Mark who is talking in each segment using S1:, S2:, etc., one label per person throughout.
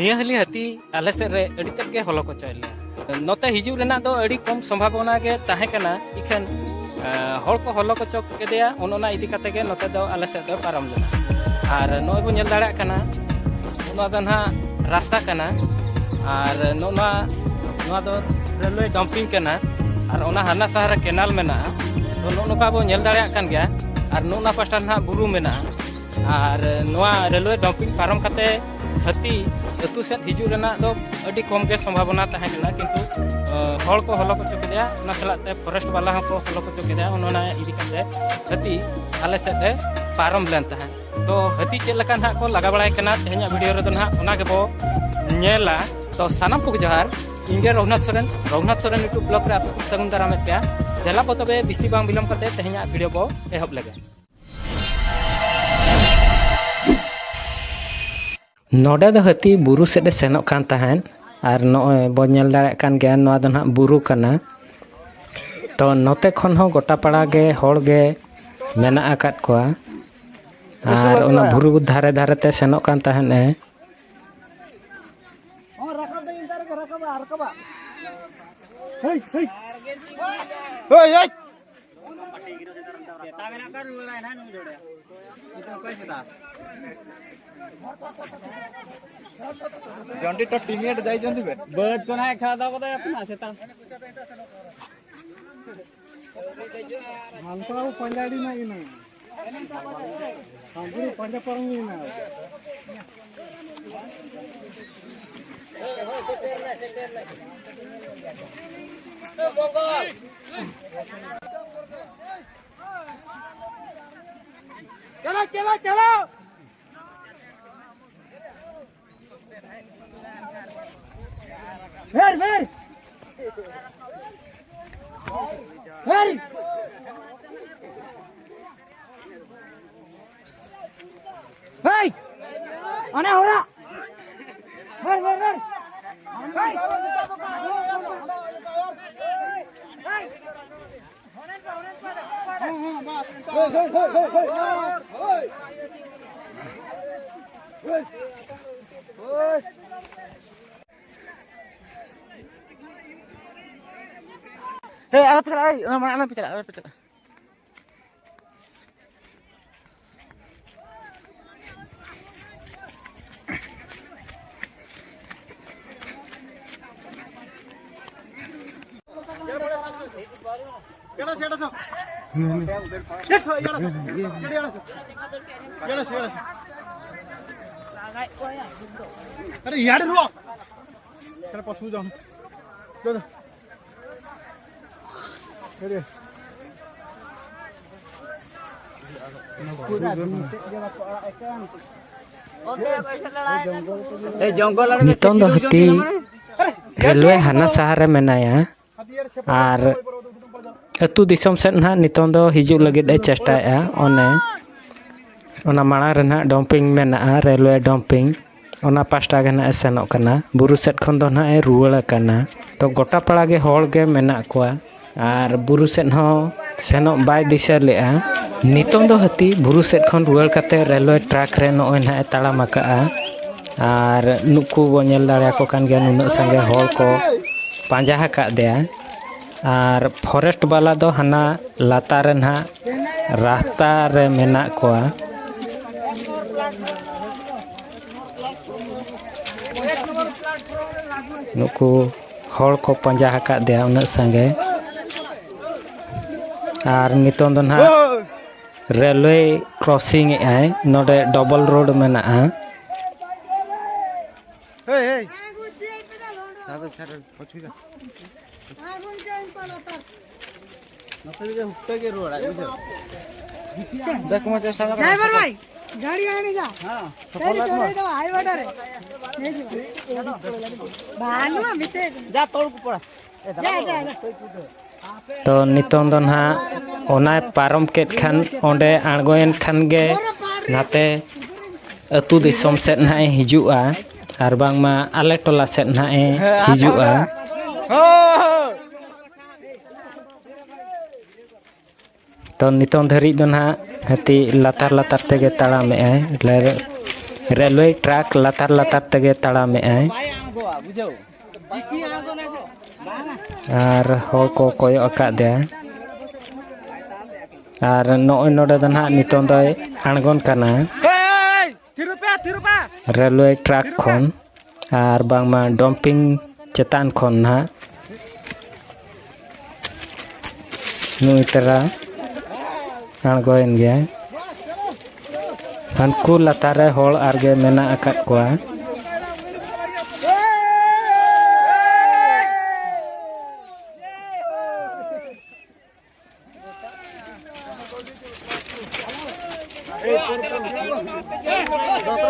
S1: निया हली हती आले से रे अड़ी तक के हलो को चले नोते हिजू रेना दो अड़ी कम संभावना के ताहे कना इखन हल को हलो को चक केदेया ओनोना इदी कते के नोते दो आले से दो पारम लेना आर नोय बो नेल दाड़ा कना ओना दो ना रास्ता कना आर नोना नोआ दो रेलवे डंपिंग कना आर ओना हाना शहर केनाल मेना तो नोका बो नेल दाड़ा कन गया आर नोना पास्टा ना बुरु मेना आर नोआ रेलवे डंपिंग पारम कते हती अतु से हिजू रेना दो अड़ी कम के संभावना ताहे कना किंतु हल को हलो को चकेदिया ना सलाते फॉरेस्ट वाला को हलो को चकेदिया ओनोना इदी कते हती आले से दे पारम लेन ताहे तो हती चेक लकान हा को लगा बड़ाय कना तेहኛ वीडियो रे दो ना ओना के बो नेला तो सानाम को जोहार इंगे रघुनाथ सोरेन यूट्यूब ब्लॉग रे आपको सगुन दाराम पे जला बो तबे बिस्ती बांग बिलम करते तेहኛ वीडियो को एहब लगे नोडे दो हती बुरु सेडे सेनोक कान ताहेन आर नोय बो नेल दाड़े कान गया नोआ दो ना बुरु कना तो नोते खन हो गोटा पाड़ा गे होड़ गे मेना आकात कोआ आर ओना बुरु धारे धारे ते सेनोक कान ताहेन ए
S2: जंडी तो टीममेट जाई जंदी बे बर्ड को ना खा दा को अपना सेता मानता पंजाड़ी ना इना हमरे पंजा परंगी ना चलो चलो चलो Ver, ver. Ver. Hey. Ana hora. Ver, ver, ver. Hey. Hey, alat pecah, alat pecah, alat pecah. अरे यार रुको चल पछू जाऊं चलो अरे
S1: नितों दो हती रेलवे हाना शहर मेनाया आर अतु दिसम सेन ना नितों दो हिजू लगे दे चेष्टाया ओने ओना माड़ा रे ना डंपिंग मेना रेलवे डंपिंग ओना पास्टा गे ना सेनोक कना बुरु सेट खन दो ना ए रुवाड़ा कना तो गोटा पाड़ा गे होड़ गे मेना कोआ आर बुरु सेन हो सेनोक बाय दिशा लेआ नितों दो हती बुरु सेट खन रुवाड़ कते रेलवे ट्रैक रे नोय ना ताड़ाम आकाआ आर नुकु बो नेल दाड़िया को कान गया नुना संगे होड़ को पांजा हका देया आर फॉरेस्ट वाला दो हाना लातार रे ना रास्ता रे मेना कोआ नुकु होड़ को पंजा हका देया उना संगे आर नितों दो ना रेलवे क्रॉसिंग आए नोडे डबल रोड मेना
S2: हे हे साबे सारे पछू जा नते जे हुट्टे के रोड आ बुझो देख मचे संग ड्राइवर भाई गाड़ी आने जा हां सफल दो हाई वाटर रे ले जी भानु बीते जा तोड़ को पड़ा जा जा
S1: तो नितों दो ना ओनाय पारम केट खान ओंडे आंगोयन खान गे नाते अतु दिसम सेट ना हिजुआ आर बांगमा आले टोला सेट ना हिजुआ तो नितों धरी दो ना हती लातार लातार तेगे ताड़ामे रेलवे ट्रैक लातार लातार तगे ताड़ामे और हर को कोयो अकादे और नॉय नोडे द ना नितों द आणगोन कना रेलवे ट्रैक खन और बांगमा डम्पिंग चेतान खन ना नुई तरा आणगोन गया हनकु लातारे होल आरगे मेना अकाद कोआ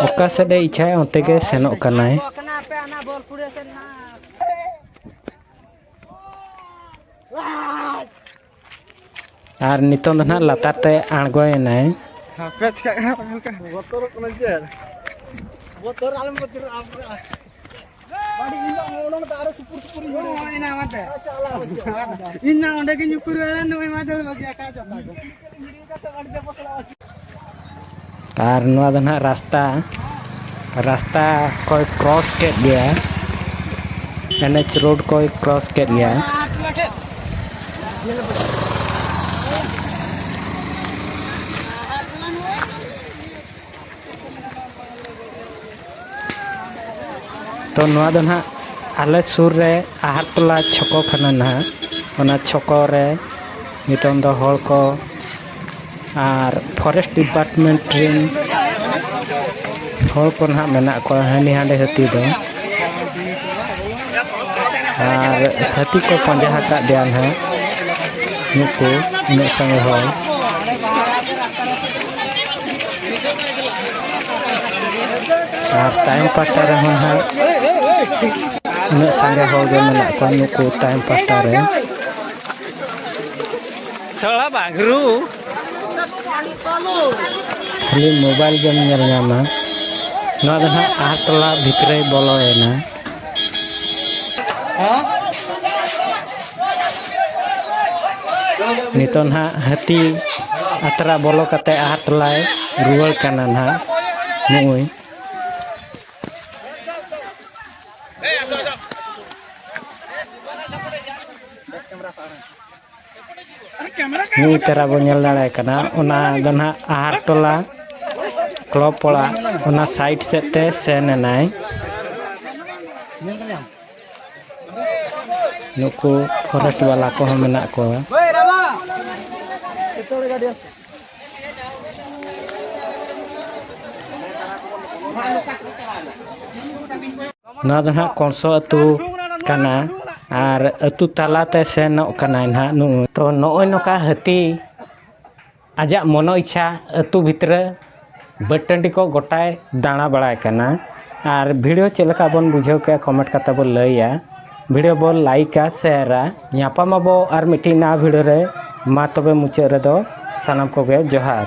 S1: ओका से दे इच्छा ओते के सेनो कनाय और नितों द ना लातार ते आणगोयनाय और नुआ द ना रास्ता कोई क्रॉस के गया एनएच रोड कोई क्रॉस के गया तो नुआ दो ना आले सुर रे आहार टोला छको खना ना ओना छको रे नितों दो हॉल को और फॉरेस्ट डिपार्टमेंट ट्रेन हॉल को ना मेना को हानि हांडे हती दो और हती को पंजा हका दियान है नुको ने संगे हॉल और टाइम पाटा रे हन है ने संगे हॉल गे मेना को नुको टाइम पाटा रे सला बागरू खाली मोबाइल गेम नेल नामा नवा दो ना आटला भितरे बोलोएना नितो ना हाथी अतरा बोलो कते आटलाय रुवल काना ना नुई नी तेरा बो नेल दाड़े कना ओना दो ना आहार टोला क्लब पड़ा ओना साइड सेते सेन नाय नुकु फॉरेस्ट वाला को हम मेना को ना दो ना कोनसो अतु कना और अतु तालाते सेनोक कना ना नु तो नोय नोका हती आजा मनो इच्छा अतु भितरे बटंडी को गोटाय दाणा बड़ाय कना और वीडियो चलका बन बुझाव के कमेंट करते बो लैया वीडियो बो लाइका शेयरा यापामा बो और मिठी ना वीडियो रे मा तबे मुचे रे दो सनम को गे जोहार।